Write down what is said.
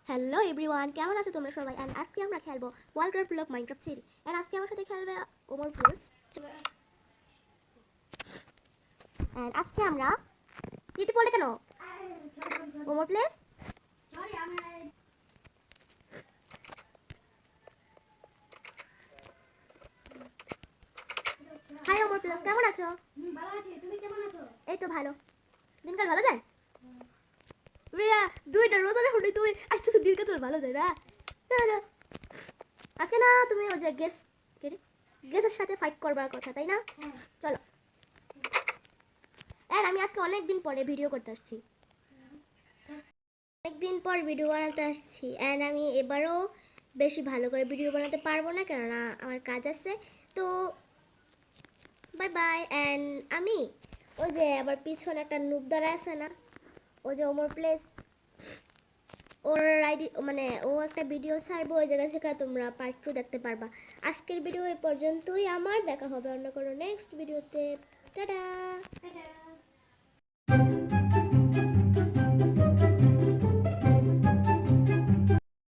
Hello everyone, কেমন আছো তোমরা সবাই? অ্যান্ড আজকে আমরা খেলবো ওয়ার্ল্ড ব্লক মাইনক্রাফট 3। অ্যান্ড আজকে আমার সাথে খেলবে ওমর প্লাস। অ্যান্ড আজকে আমরা রিটি বলে কেন Omar Plus. Hi Omar Plus, কেমন আছো? এই তো ভালো, দিনকাল ভালো যায়। ভাইয়া দুইটা রোজা রাখুন, তুই আজকে দিনকাল তোর ভালো যায় না। আজকে না তুমি ওই যে গেসের সাথে ফাইট করবার কথা, তাই না? চলো। আর আমি আজকে অনেক দিন পরে ভিডিও করতে আসছি, অনেকদিন পর ভিডিও বানাতে আসছি। অ্যান্ড আমি এবারও বেশি ভালো করে ভিডিও বানাতে পারবো না, কেননা আমার কাজ আছে। তো বাই বাই। অ্যান্ড আমি ওই যে আবার পিছনে একটা নুব দ্বারা আছে না, ওই যে ওমর প্লেস, ওর আইডি মানে ও একটা ভিডিও ছাড়বো, ওই জায়গা থেকে তোমরা পার্ট 2 দেখতে পারবা। আজকের ভিডিও এই পর্যন্তই, আমার দেখা হবে অন্য কোনো নেক্সট ভিডিওতে। টাটা।